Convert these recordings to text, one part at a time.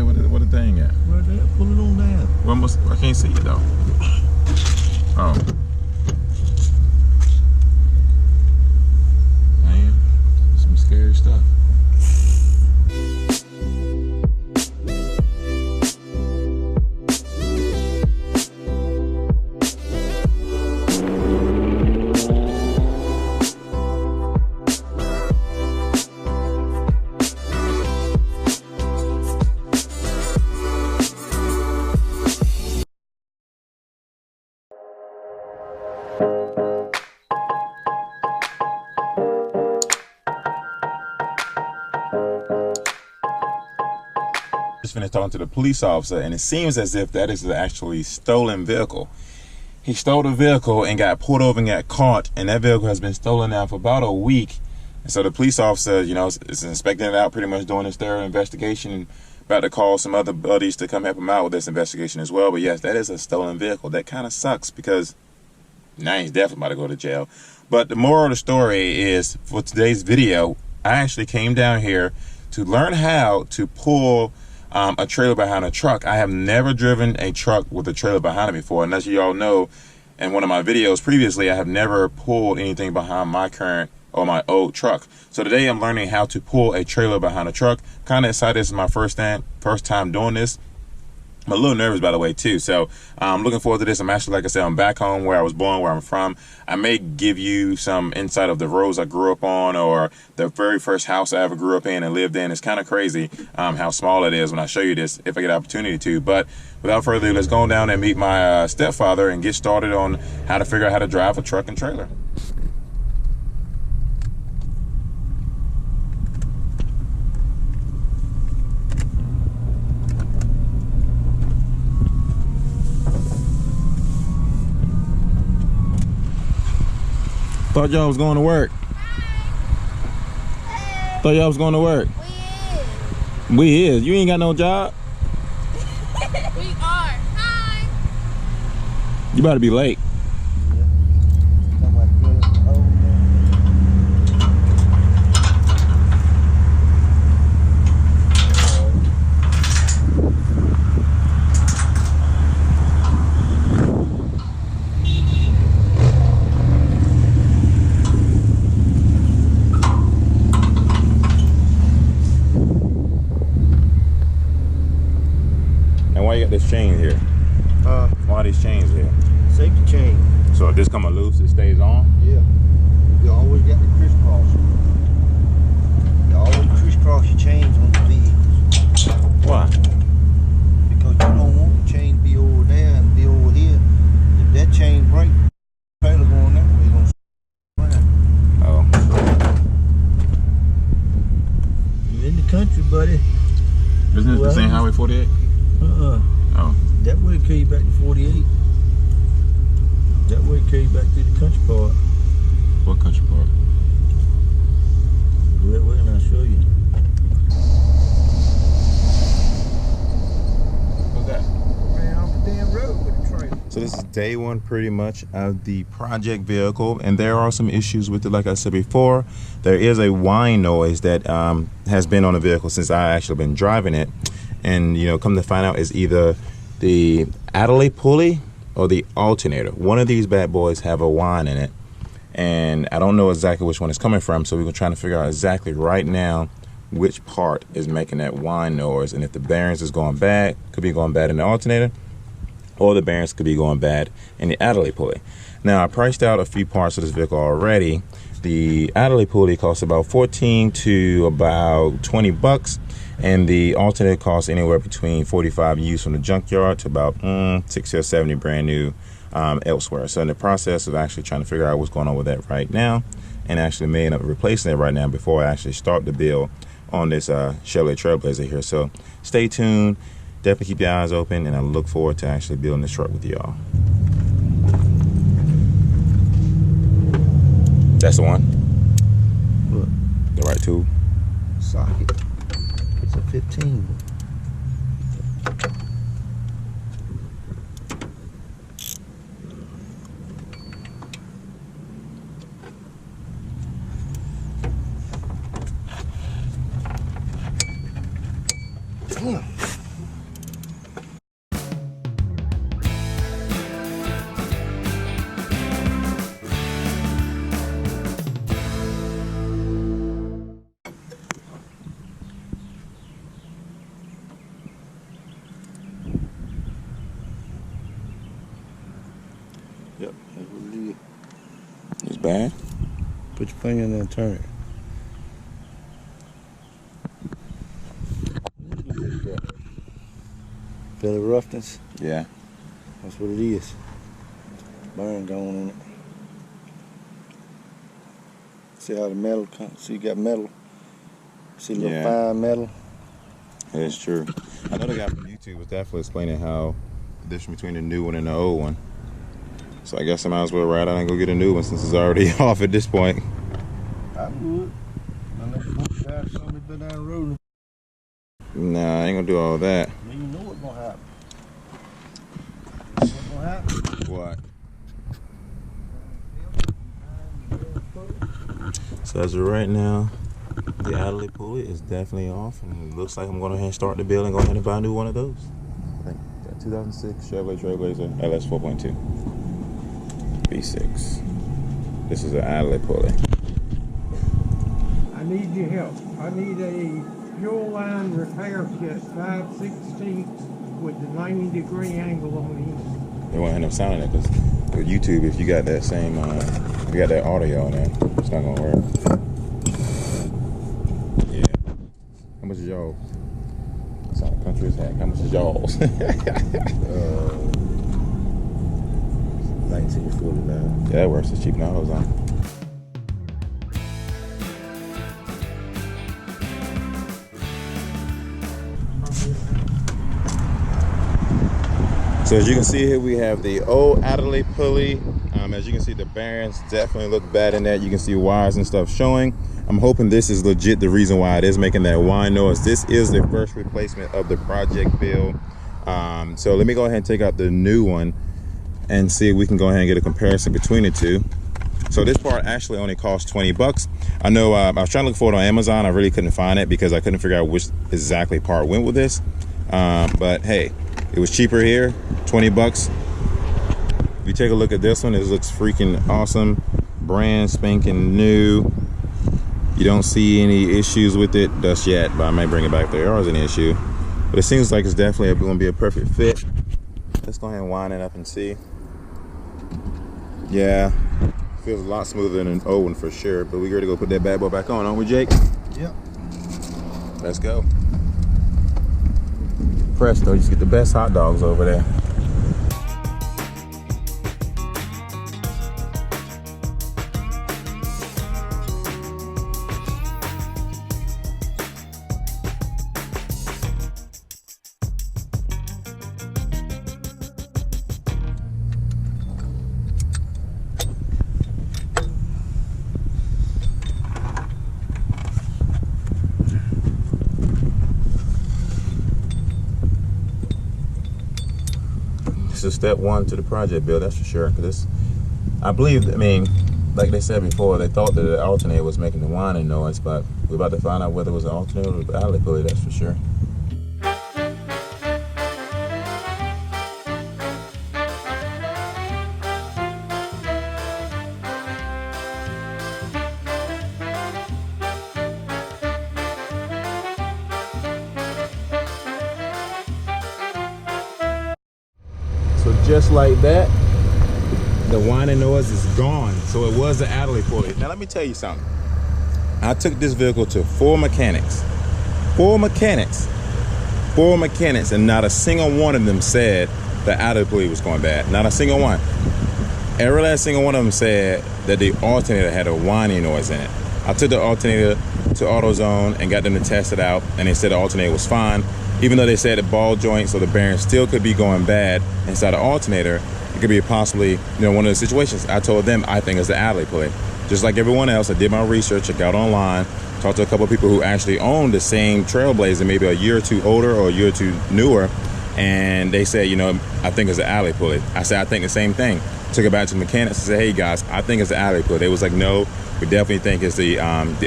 What the thing at? Right there, pull it on down. Well, I can't see it though. Oh. Man, some scary stuff. Just finished talking to the police officer, and it seems as if that is actually stolen vehicle. He stole the vehicle and got pulled over and got caught, and that vehicle has been stolen now for about a week. And so the police officer, you know, is inspecting it out, pretty much doing his thorough investigation, and about to call some other buddies to come help him out with this investigation as well. But yes, that is a stolen vehicle. That kind of sucks because now he's definitely about to go to jail. But the moral of the story is, for today's video, I actually came down here to learn how to pull a trailer behind a truck. I have never driven a truck with a trailer behind it before, and as you all know, in one of my videos previously, I have never pulled anything behind my current or my old truck. So today I'm learning how to pull a trailer behind a truck. Kind of excited. This is my first time doing this. I'm a little nervous, by the way, too. So I'm looking forward to this. I'm actually, like I said, I'm back home where I was born, where I'm from. I may give you some insight of the roads I grew up on, or the very first house I ever grew up in and lived in. It's kind of crazy how small it is when I show you this, if I get the opportunity to. But without further ado, let's go down and meet my stepfather and get started on how to figure out how to drive a truck and trailer. Thought y'all was going to work. Thought y'all was going to work. We is. You ain't got no job? We are. Hi. You better be late. Why you got this chain here? Why are these chains here? Safety chain. So if this come loose, it stays on? Yeah. You always got the crisscross. You always crisscross your chains on the vehicles. Why? Because you don't want the chain to be over there and be over here. If that chain breaks, the trailer going that way, it's going to around. Oh. You in the country, buddy. Isn't it the same Highway 48? Oh. That way carry you back to 48. That way carry you back to the country part. What country part? Go that way and I'll show you. What's that? Ran off the damn road with the trailer. So this is day one pretty much of the project vehicle, and there are some issues with it. Like I said before, there is a whine noise that has been on the vehicle since I actually been driving it. And, you know, come to find out, is either the IDLER pulley or the alternator. One of these bad boys have a whine in it, and I don't know exactly which one it's coming from. So we're trying to figure out exactly right now which part is making that whine noise, and if the bearings is going bad, could be going bad in the alternator, or the bearings could be going bad in the IDLER pulley. Now, I priced out a few parts of this vehicle already. The IDLER pulley costs about 14 to about 20 bucks. And the alternator costs anywhere between 45 used from the junkyard to about 60 or 70 brand new elsewhere. So in the process of actually trying to figure out what's going on with that right now, and actually may end up replacing it right now before I actually start the build on this Chevy Trailblazer here. So stay tuned, definitely keep your eyes open, and I look forward to actually building this truck with y'all. That's the one. Look. The right tool. Socket. It's a 15. bad. Put your finger in there and turn it. Feel the roughness? Yeah. That's what it is. Burn going on it. See how the metal comes? See, you got metal. See, little fine metal. That's true. I know the guy from YouTube was definitely explaining how the difference between the new one and the old one. So I guess I might as well ride out and go get a new one since it's already off at this point. I would. Unless you want to drive somebody been down the road. Nah, I ain't gonna do all that. Then you know what's gonna happen. What's gonna happen? What? So as of right now, the IDLER pulley is definitely off, and it looks like I'm going to start the bill and go ahead and buy a new one of those. I think 2006 Chevy Trailblazer LS 4.2 V6. This is an IDLER pulley. I need your help. I need a fuel line repair kit, 5/16 with the 90-degree angle on the end. They won't end up sounding it because with YouTube, if you got that same, if you got that audio on there, it's not gonna work. Yeah. How much is y'all? That's how the country is heck. How much is y'all's? 1949. Yeah, that works. It's cheap now. On. So as you can see here, we have the old IDLER pulley. As you can see, the bearings definitely look bad in that. You can see wires and stuff showing. I'm hoping this is legit the reason why it is making that whine noise. This is the first replacement of the project build. So let me go ahead and take out the new one and see if we can go ahead and get a comparison between the two. So this part actually only cost 20 bucks. I know I was trying to look for it on Amazon. I really couldn't find it because I couldn't figure out which exactly part went with this. But hey, it was cheaper here, 20 bucks. If you take a look at this one, it looks freaking awesome. Brand spanking new. You don't see any issues with it just yet, but I might bring it back if there is an issue. But it seems like it's definitely going to be a perfect fit. Let's go ahead and wind it up and see. Yeah, feels a lot smoother than an old one for sure, but we got to go put that bad boy back on, aren't we, Jake? Yep. Let's go. Presto, you just get the best hot dogs over there. This is step one to the project build, that's for sure. Because I believe, I mean, like they said before, they thought that the alternator was making the whining noise, but we're about to find out whether it was an alternator or the IDLER pulley, that's for sure. So just like that, the whining noise is gone. So it was the IDLER pulley. Now let me tell you something. I took this vehicle to 4 mechanics, and not a single one of them said the IDLER pulley was going bad. Not a single one. Every last single one of them said that the alternator had a whining noise in it. I took the alternator to AutoZone and got them to test it out, and they said the alternator was fine. Even though they said the ball joints or the bearing still could be going bad inside the alternator, it could be possibly, one of the situations. I told them I think it's the IDLER pulley. Just like everyone else, I did my research, I got online, talked to a couple of people who actually own the same Trailblazer, maybe a year or two older or a year or two newer, and they said, I think it's the IDLER pulley. I said, I think the same thing. Took it back to the mechanics and said, hey guys, I think it's the IDLER pulley. They was like, no, we definitely think it's the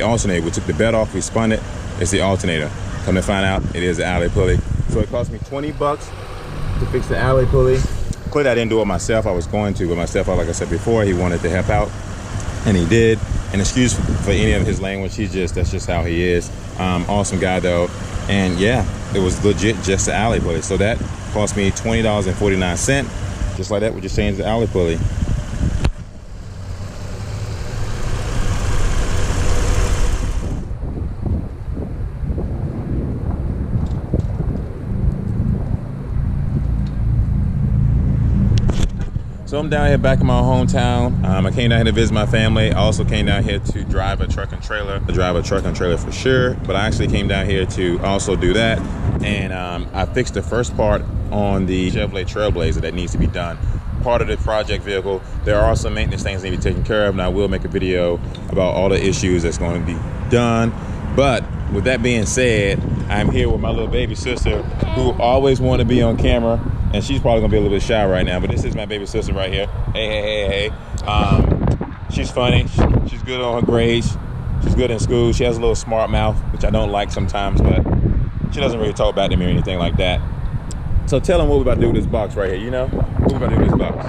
alternator. We took the bed off, we spun it, it's the alternator. Come to find out, it is the IDLER pulley. So it cost me 20 bucks to fix the IDLER pulley. Clearly I didn't do it myself. I was going to, but my stepfather, like I said before, he wanted to help out, and he did. And excuse for any of his language, that's just how he is. Awesome guy though. And yeah, it was legit just the IDLER pulley. So that cost me $20.49. Just like that, we just changed the IDLER pulley. So I'm down here back in my hometown. I came down here to visit my family. I also came down here to drive a truck and trailer. I drive a truck and trailer for sure, but I actually came down here to also do that. And I fixed the first part on the Chevy Trailblazer that needs to be done. Part of the project vehicle. There are some maintenance things that need to be taken care of, and I will make a video about all the issues that's going to be done. But with that being said, I'm here with my little baby sister who always wanted to be on camera, and she's probably gonna be a little bit shy right now, but this is my baby sister right here. Hey. She's funny, she's good on her grades, she's good in school, she has a little smart mouth, which I don't like sometimes, but she doesn't really talk back to me or anything like that. So tell them what we're about to do with this box right here, you know? What we're about to do with this box?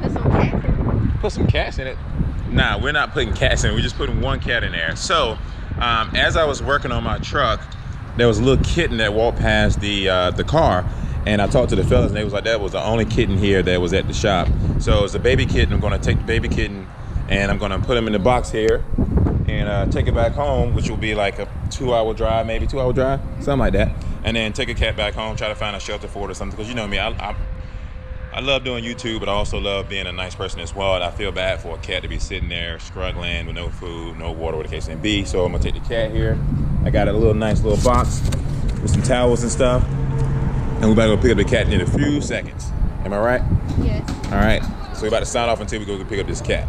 Put some cats in it. Put some cats in it? Nah, we're not putting cats in it, we're just putting one cat in there. So, as I was working on my truck, there was a little kitten that walked past the car, and I talked to the fellas, and they was like, that was the only kitten here that was at the shop. So it's a baby kitten. I'm gonna take the baby kitten, and I'm gonna put him in the box here, and take it back home, which will be like a 2-hour drive, maybe 2-hour drive, something like that. And then take a cat back home, try to find a shelter for it or something, because you know me, I love doing YouTube, but I also love being a nice person as well. And I feel bad for a cat to be sitting there struggling with no food, no water, whatever the case may be. So I'm gonna take the cat here. I got a nice little box with some towels and stuff. And we're about to go pick up the cat in a few seconds. Am I right? Yes. All right. So we're about to sign off until we go pick up this cat.